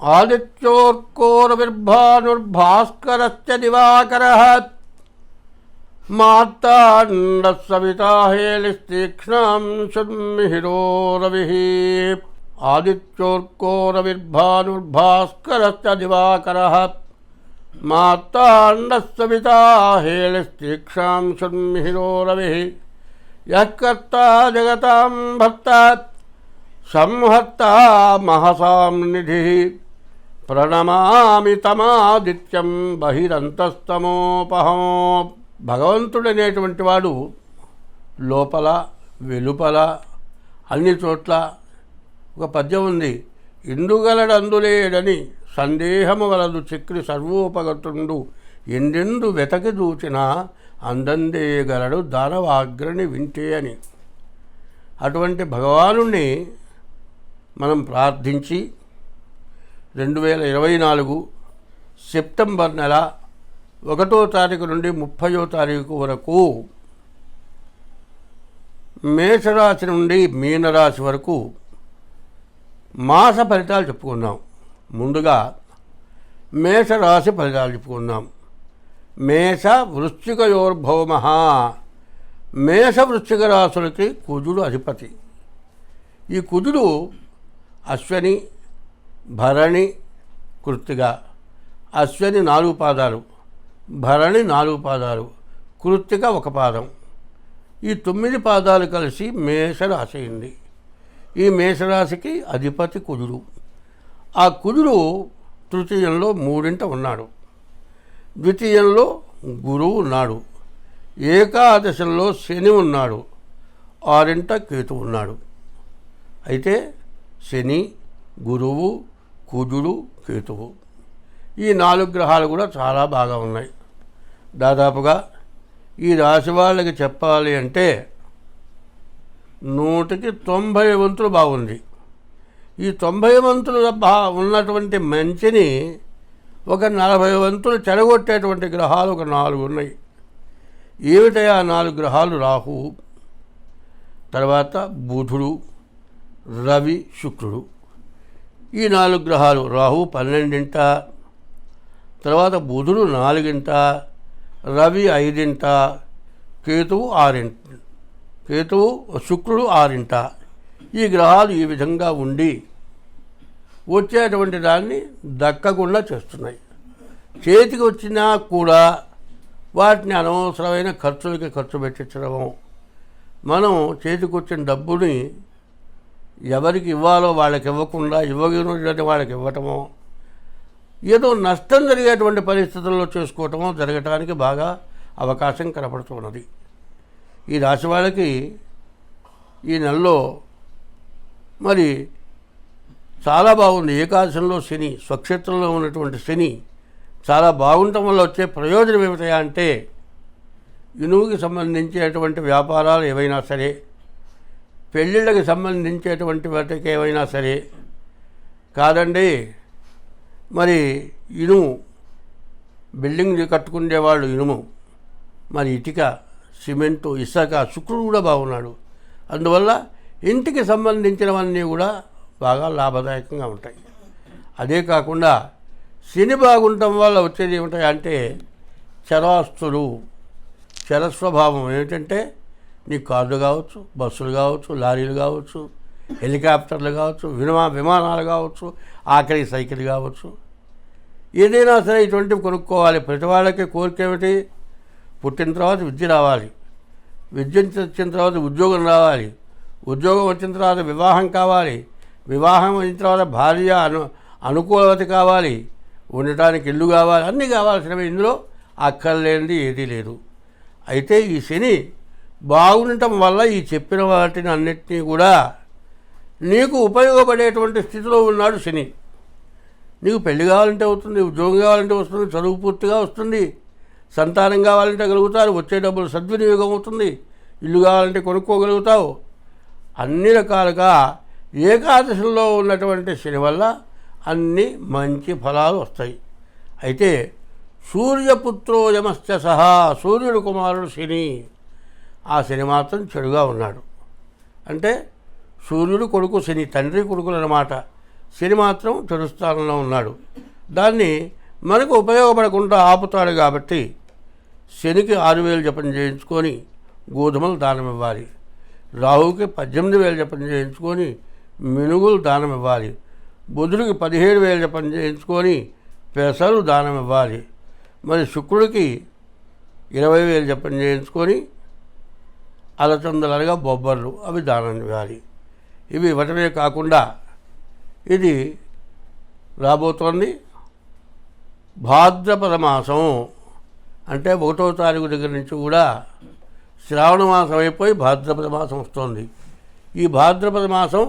ఆదిత్యోర్కోరవిర్భానుర్భాస్కరశ్చ దివాకరః మార్తాండః సవితా హేళిస్తీక్ష్ణం శున్మిహిరో రవిః. ఆదిత్యోర్కోరవిర్భానుర్భాస్కరశ్చ దివాకరః మార్తాండః సవితా హేళిస్తీక్ష్ణం శున్మిహిరో రవిః. యః కర్తా జగతాం భర్తా సంహర్తా మహసాం నిధిః. ప్రణమామి తమాదిత్యం బహిరంతస్తమోపహం. భగవంతుడనేటువంటి వాడు లోపల వెలుపల అన్ని చోట్ల. ఒక పద్యం ఉంది, ఇందుగలడందులేడని సందేహము వలదు చక్రి సర్వోపగతుండు ఎందెందు వెతకి దూచినా అందందే గలడు దానవాగ్రని వింటే అని. అటువంటి భగవానుణ్ణి మనం ప్రార్థించి 2024 సెప్టెంబర్ నెల 1వ తారీఖు నుండి 30వ తారీఖు వరకు మేషరాశి నుండి మీనరాశి వరకు మాస ఫలితాలు చెప్పుకుందాం. ముందుగా మేషరాశి ఫలితాలు చెప్పుకుందాం. మేష వృశ్చికయోర్భౌమః. మేష వృశ్చిక రాశులకి కుజుడు అధిపతి. ఈ కుజుడు అశ్వని, భరణి, కృత్తిక. అశ్వని 4 పాదాలు, భరణి 4 పాదాలు, కృత్తిక 1 పాదం. ఈ 9 పాదాలు కలిసి మేషరాశి అయింది. ఈ మేషరాశికి అధిపతి కుజుడు. ఆ కుజుడు తృతీయంలో 3ంట ఉన్నాడు, ద్వితీయంలో గురువు ఉన్నాడు, ఏకాదశంలో శని ఉన్నాడు, 6ంట కేతు ఉన్నాడు. అయితే శని, గురువు, కుజుడు, కేతువు ఈ 4 గ్రహాలు కూడా చాలా బాగా ఉన్నాయి. దాదాపుగా ఈ రాశి వాళ్ళకి చెప్పాలి అంటే 100కి 90 వంతులు బాగుంది. ఈ 90 వంతులు ఉన్నటువంటి మంచిని ఒక 40 వంతులు చెడగొట్టేటువంటి గ్రహాలు ఒక 4 ఉన్నాయి. ఏమిటయా 4 గ్రహాలు? రాహు, తర్వాత బుధుడు, రవి, శుక్రుడు. ఈ 4 గ్రహాలు. రాహు 12ంట, తర్వాత బుధుడు 4ంట, రవి 5ంట, కేతువు 6ంట, శుక్రుడు 6ంట. ఈ గ్రహాలు ఈ విధంగా ఉండి వచ్చేటువంటి దాన్ని దక్కకుండా చేస్తున్నాయి. చేతికి వచ్చినా కూడా వాటిని అనవసరమైన ఖర్చులకి ఖర్చు పెట్టించడము, మనం చేతికి వచ్చిన డబ్బుని ఎవరికి ఇవ్వాలో వాళ్ళకి ఇవ్వకుండా ఇవ్వగినటువంటి వాళ్ళకి ఇవ్వటమో, ఏదో నష్టం జరిగేటువంటి పరిస్థితుల్లో చేసుకోవటమో జరగటానికి బాగా అవకాశం కనపడుతున్నది. ఈ రాశి వాళ్ళకి ఈ నెలలో మరి చాలా బాగుంది. ఏకాదశంలో శని, స్వక్షేత్రంలో ఉన్నటువంటి శని చాలా బాగుండటం వల్ల వచ్చే ప్రయోజనం ఏమిటయా అంటే, ఇనువుకి సంబంధించేటువంటి వ్యాపారాలు ఏవైనా సరే, పెళ్ళిళ్ళకి సంబంధించేటువంటి వాటికి ఏవైనా సరే, కాదండి మరి ఇనుము, బిల్డింగ్ కట్టుకునేవాళ్ళు ఇనుము, మరి ఇటుక, సిమెంటు, ఇసుక, శుక్రుడు కూడా బాగున్నాడు. అందువల్ల ఇంటికి సంబంధించినవన్నీ కూడా బాగా లాభదాయకంగా ఉంటాయి. అదే కాకుండా శని బాగుండటం వల్ల వచ్చేది ఏమిటంటే చరాస్తులు, చరస్వభావం. ఏమిటంటే నీ కార్లు కావచ్చు, బస్సులు కావచ్చు, లారీలు కావచ్చు, హెలికాప్టర్లు కావచ్చు, విమానాలు కావచ్చు, ఆఖరి సైకిల్ కావచ్చు, ఏదైనా సరే ఇటువంటివి కొనుక్కోవాలి. ప్రతి వాళ్ళకి కోరిక ఏమిటి? పుట్టిన తర్వాత విద్య రావాలి, విద్య వచ్చిన తర్వాత ఉద్యోగం రావాలి, ఉద్యోగం వచ్చిన తర్వాత వివాహం కావాలి, వివాహం అయిన తర్వాత భార్య అనుకూలవతి కావాలి, ఉండటానికి ఇల్లు కావాలి, అన్నీ కావాల్సినవి. ఇందులో అక్కర్లేనిది ఏదీ లేదు. అయితే ఈ శని బాగుండటం వల్ల ఈ చెప్పిన వాటిని అన్నిటినీ కూడా నీకు ఉపయోగపడేటువంటి స్థితిలో ఉన్నాడు శని. నీకు పెళ్లి కావాలంటే అవుతుంది, ఉద్యోగం కావాలంటే వస్తుంది, చదువు పూర్తిగా వస్తుంది, సంతానం కావాలంటే కలుగుతారు, వచ్చే డబ్బులు సద్వినియోగం అవుతుంది, ఇల్లు కావాలంటే కొనుక్కోగలుగుతావు. అన్ని రకాలుగా ఏకాదశంలో ఉన్నటువంటి శని వల్ల అన్ని మంచి ఫలాలు వస్తాయి. అయితే సూర్యపుత్రో యమశ్చ సహా, సూర్యుడు కుమారుడు శని, ఆ శని మాత్రం చెడుగా ఉన్నాడు. అంటే సూర్యుడు కొడుకు శని, తండ్రి కొడుకులు అన్నమాట. శని మాత్రం చెడు స్థానంలో ఉన్నాడు. దాన్ని మనకు ఉపయోగపడకుండా ఆపుతాడు. కాబట్టి శనికి 6,000 జపం చేయించుకొని గోధుమలు దానం ఇవ్వాలి. రాహువుకి 18,000 జపం చేయించుకొని మినుగులు దానం ఇవ్వాలి. బుధుడికి 17,000 జపం చేయించుకొని పెసలు దానం ఇవ్వాలి. మరి శుక్రుడికి 20,000 జపం చేయించుకొని అలచందలనగా బొబ్బర్లు అవి దానం ఇవ్వాలి. ఇవి ఇవ్వటమే కాకుండా ఇది రాబోతోంది భాద్రపద మాసం, అంటే 1వ తారీఖు దగ్గర నుంచి కూడా శ్రావణ మాసం అయిపోయి భాద్రపద మాసం వస్తుంది. ఈ భాద్రపద మాసం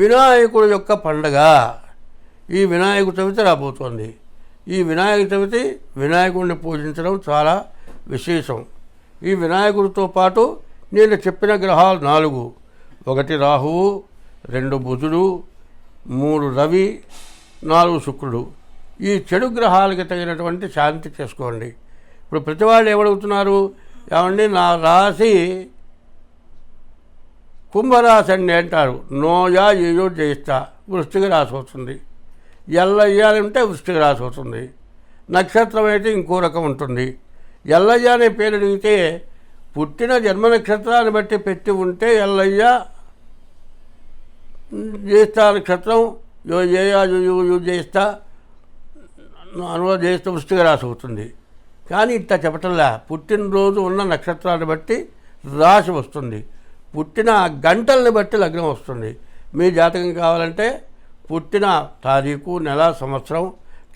వినాయకుడి యొక్క పండగ. ఈ వినాయక చవితి రాబోతోంది. ఈ వినాయక చవితి వినాయకుడిని పూజించడం చాలా విశేషం. ఈ వినాయకుడితో పాటు నేను చెప్పిన గ్రహాలు 4: 1 రాహువు, 2 బుధుడు, 3 రవి, 4 శుక్రుడు. ఈ చెడు గ్రహాలకి తగినటువంటి శాంతి చేసుకోండి. ఇప్పుడు ప్రతివాళ్ళు ఏమడుగుతున్నారు, ఏమండి నా రాశి కుంభరాశి అండి అంటారు. నోయా ఏయో జయిస్తా వృశ్చిక రాశి అవుతుంది. ఎల్లయ్య అంటే వృశ్చిక రాశి అవుతుంది. నక్షత్రం అయితే ఇంకో రకం ఉంటుంది. ఎల్లయ్య అనే పేరు అడిగితే పుట్టిన జన్మ నక్షత్రాన్ని బట్టి పెట్టి ఉంటే ఎల్లయ్య, జ్యేష్ఠ నక్షత్రం జ్యేష్ఠ జ్యేష్ఠ వృశ్చిక రాశి అవుతుంది. కానీ ఇట్లా చెప్పటంలా పుట్టినరోజు ఉన్న నక్షత్రాన్ని బట్టి రాశి వస్తుంది. పుట్టిన గంటల్ని బట్టి లగ్నం వస్తుంది. మీ జాతకం కావాలంటే పుట్టిన తారీఖు, నెల, సంవత్సరం,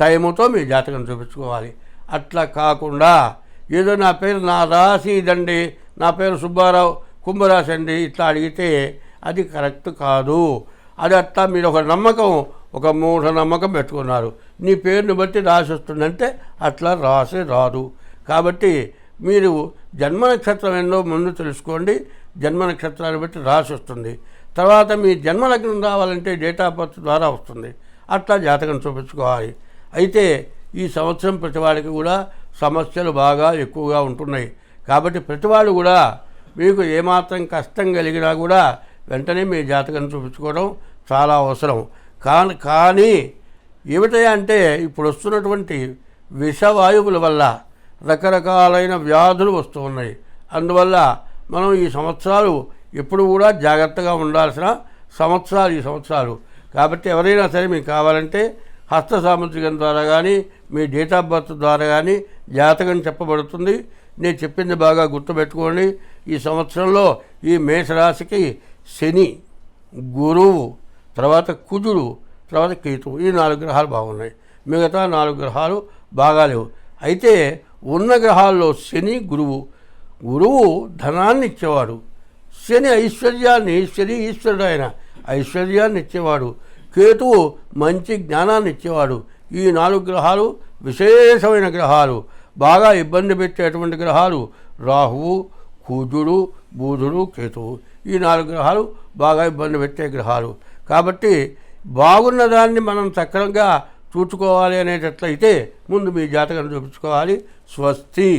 టైముతో మీ జాతకం చూపించుకోవాలి. అట్లా కాకుండా ఏదో నా పేరు నా రాశి ఇదండి, నా పేరు సుబ్బారావు కుంభరాశి అండి ఇట్లా అడిగితే అది కరెక్ట్ కాదు. అది అట్లా మీరు ఒక నమ్మకం, ఒక మూఢ నమ్మకం పెట్టుకున్నారు. నీ పేరుని బట్టి రాసి వస్తుందంటే అట్లా రాసి రాదు. కాబట్టి మీరు జన్మ నక్షత్రం ఏందో ముందు తెలుసుకోండి. జన్మ నక్షత్రాన్ని బట్టి రాసి వస్తుంది. తర్వాత మీ జన్మ లగ్నం రావాలంటే డేట్ ఆఫ్ బర్త్ ద్వారా వస్తుంది. అట్లా జాతకం చూపించుకోవాలి. అయితే ఈ సంవత్సరం ప్రతివాడికి కూడా సమస్యలు బాగా ఎక్కువగా ఉంటున్నాయి. కాబట్టి ప్రతివాడు కూడా మీకు ఏమాత్రం కష్టం కలిగినా కూడా వెంటనే మీ జాతకం చూపించుకోవడం చాలా అవసరం. కానీ ఏమిటంటే అంటే ఇప్పుడు వస్తున్నటువంటి విషవాయువుల వల్ల రకరకాలైన వ్యాధులు వస్తూ ఉన్నాయి. అందువల్ల మనం ఈ సంవత్సరాలు ఎప్పుడు కూడా జాగ్రత్తగా ఉండాల్సిన సంవత్సరాలు ఈ సంవత్సరాలు. కాబట్టి ఎవరైనా సరే మీకు కావాలంటే హస్త సాముద్రికం ద్వారా కానీ మీ డేట్ ఆఫ్ బర్త్ ద్వారా కానీ జాతకం చెప్పబడుతుంది. నేను చెప్పింది బాగా గుర్తుపెట్టుకోండి. ఈ సంవత్సరంలో ఈ మేషరాశికి శని, గురువు, తర్వాత కుజుడు, తర్వాత కేతువు ఈ 4 గ్రహాలు బాగున్నాయి. మిగతా 4 గ్రహాలు బాగాలేవు. అయితే ఉన్న గ్రహాల్లో శని, గురువు ధనాన్ని ఇచ్చేవాడు. శని ఐశ్వర్యాన్ని, శని ఈశ్వరుడు, ఆయన ఐశ్వర్యాన్ని ఇచ్చేవాడు. కేతువు మంచి జ్ఞానాన్ని ఇచ్చేవాడు. ఈ 4 గ్రహాలు విశేషమైన గ్రహాలు. బాగా ఇబ్బంది పెట్టేటువంటి గ్రహాలు రాహువు, కుజుడు, బుధుడు, కేతువు. ఈ 4 గ్రహాలు బాగా ఇబ్బంది పెట్టే గ్రహాలు. కాబట్టి బాగున్న దాన్ని మనం చక్కగా చూసుకోవాలి అనేటట్లయితే ముందు మీ జాతకం చూపించుకోవాలి. స్వస్తి.